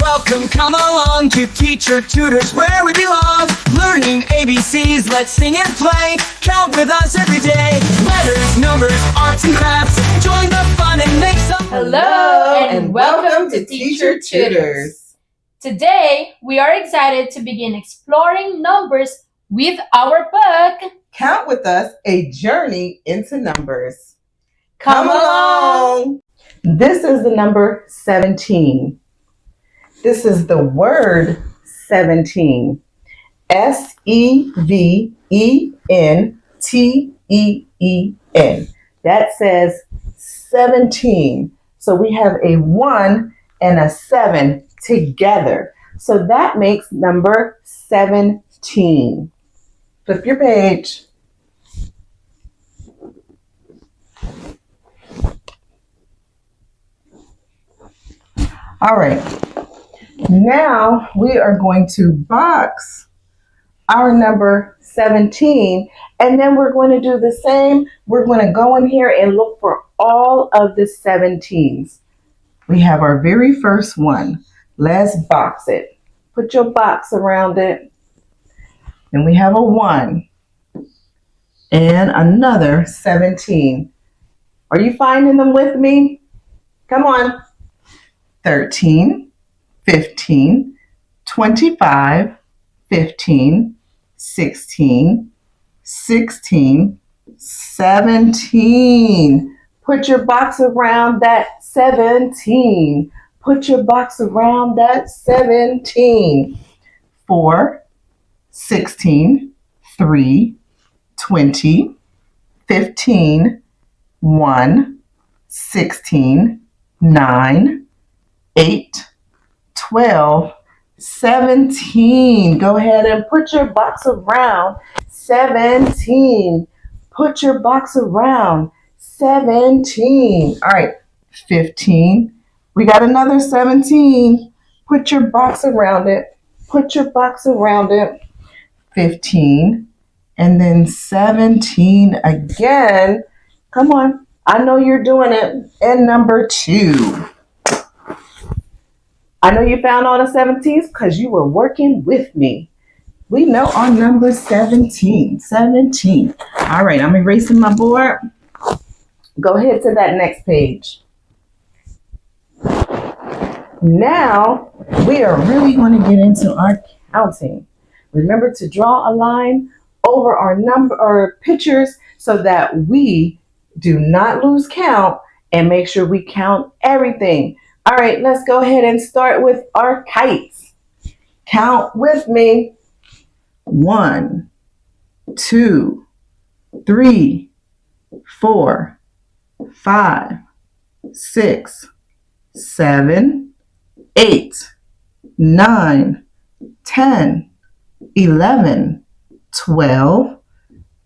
welcome, come along to Teacher Tutors where we belong. Learning ABCs, let's sing and play. Count with us every day. Letters, numbers, arts and crafts. Join the fun and make some. Hello and welcome to Teacher Tutors. Today we are excited to begin exploring numbers with our book. Count with us, a journey into numbers. Come along. This is the number 17. This is the word 17. SEVENTEEN. That says 17. So we have a 1 and a 7 together. So that makes number 17. Flip your page. All right. Now we are going to box our number 17, and then we're going to do the same. We're going to go in here and look for all of the 17s. We have our very first one. Let's box it. Put your box around it. And we have a 1 and another 17. Are you finding them with me? Come on. 13, 15, 25, 15, 16, 16, 17. Put your box around that 17. Put your box around that 17. 4, 16, 3, 20, 15, 1, 16, 9, 8, 12, 17. Go ahead and put your box around 17. Put your box around 17. All right, 15. We got another 17. Put your box around it. Put your box around it. 15. And then 17 again. Come on. I know you're doing it. And number 2. I know you found all the 17s because you were working with me. We know our number 17. 17. All right, I'm erasing my board. Go ahead to that next page. Now, we are really going to get into our counting. Remember to draw a line over our pictures so that we do not lose count and make sure we count everything. All right, let's go ahead and start with our kites. Count with me. 1, 2, 3, 4, 5, 6, 7, 8, 9, 10, 11, 12,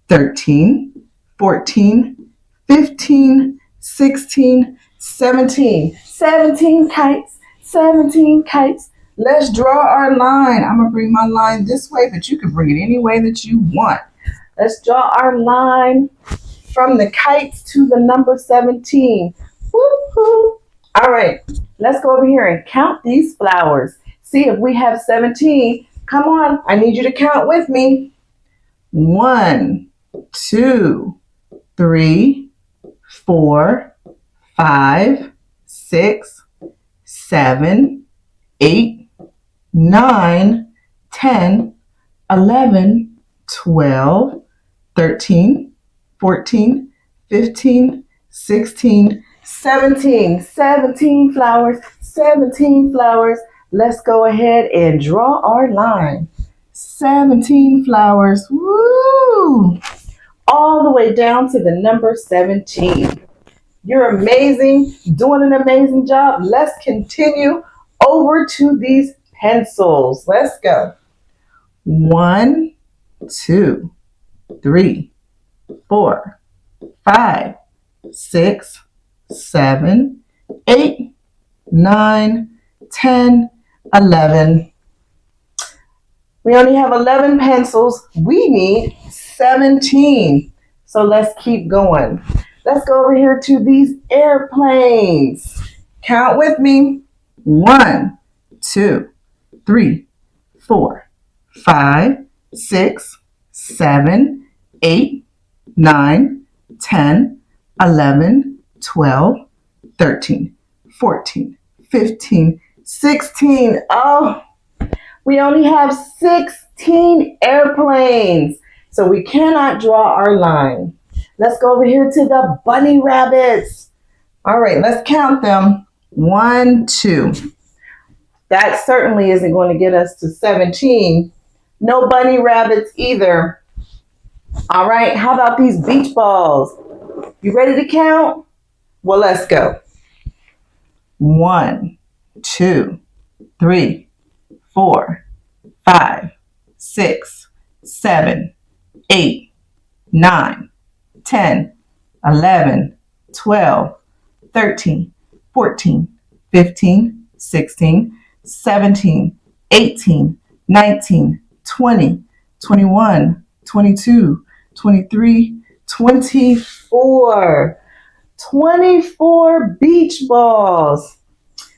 13, 14, 15, 16, 17. 17 kites, 17 kites. Let's draw our line. I'm going to bring my line this way, but you can bring it any way that you want. Let's draw our line from the kites to the number 17. Woo-hoo. All right, let's go over here and count these flowers. See if we have 17. Come on, I need you to count with me. 1, 2, 3, 4, 5, 6, 7, 8, 9, 10, 11, 12, 13, 14, 15, 16, 17. 17 flowers, 17 flowers. Let's go ahead and draw our line. 17 flowers. Woo! All the way down to the number 17. You're amazing, doing an amazing job. Let's continue over to these pencils. Let's go. 1, 2, 3, 4, 5, 6, 7, 8, 9, 10, 11. We only have 11 pencils. We need 17. So let's keep going. Let's go over here to these airplanes. Count with me. 1, 2, 3, 4, 5, 6, 7, 8, 9, 10, 11, 12, 13, 14, 15, 16. Oh, we only have 16 airplanes, so we cannot draw our line. Let's go over here to the bunny rabbits. All right, let's count them. 1, 2. That certainly isn't going to get us to 17. No bunny rabbits either. All right, how about these beach balls? You ready to count? Well, let's go. 1, 2, 3, 4, 5, 6, 7, 8, 9, 10, 11, 12, 13, 14, 15, 16, 17, 18, 19, 20, 21, 22, 23, 24. 24 beach balls.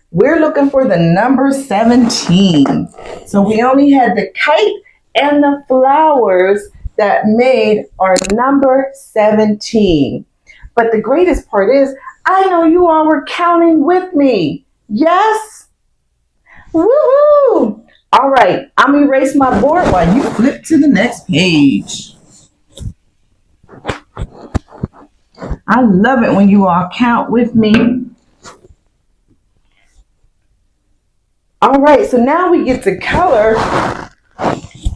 We're looking for the number 17. So we only had the kite and the flowers that made our number 17. But the greatest part is, I know you all were counting with me. Yes? Woohoo! All right, I'm going to erase my board while you flip to the next page. I love it when you all count with me. All right, so now we get to color.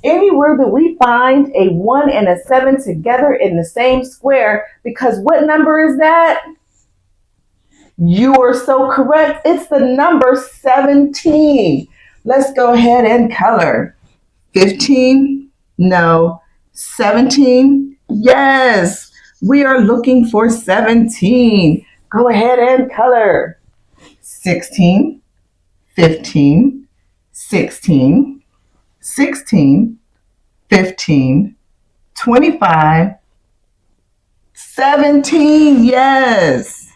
Anywhere that we find a 1 and a 7 together in the same square, because what number is that? You are so correct. It's the number 17. Let's go ahead and color. 15? No. 17? Yes. We are looking for 17. Go ahead and color. 16, 15, 16, 16, 15, 25, 17. Yes.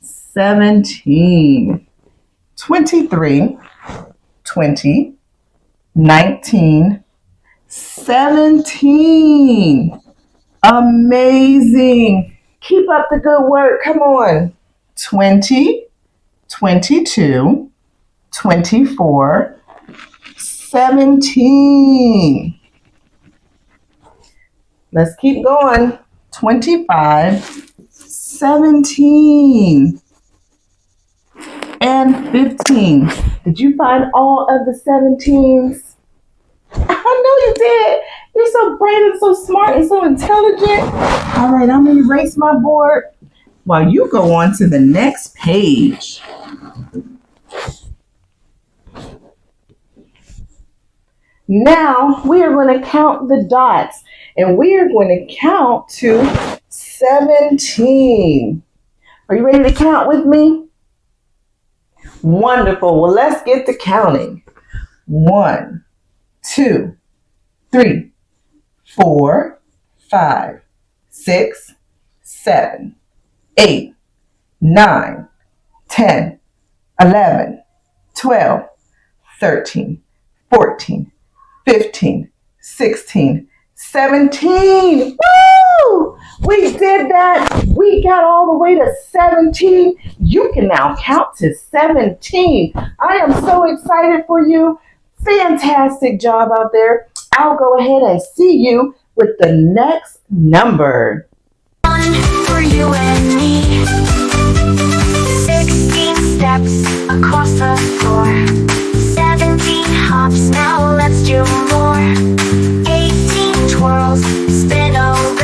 17, 23, 20, 19, 17. Amazing. Keep up the good work. Come on. 20, 22, 24, 17. Let's keep going. 25, 17, and 15. Did you find all of the 17s? I know you did. You're so bright and so smart and so intelligent. All right, I'm going to erase my board while you go on to the next page. Now we are going to count the dots, and we are going to count to 17. Are you ready to count with me? Wonderful. Well, let's get to counting. 1, 2, 3, 4, 5, 6, 7, 8, 9, 10, 11, 12, 13, 14, 15, 16, 17. Woo! We did that. We got all the way to 17. You can now count to 17. I am so excited for you. Fantastic job out there. I'll go ahead and see you with the next number. One for you and me. 16 steps across the floor. 17 hops, now let's do more. 18 twirls, spin around.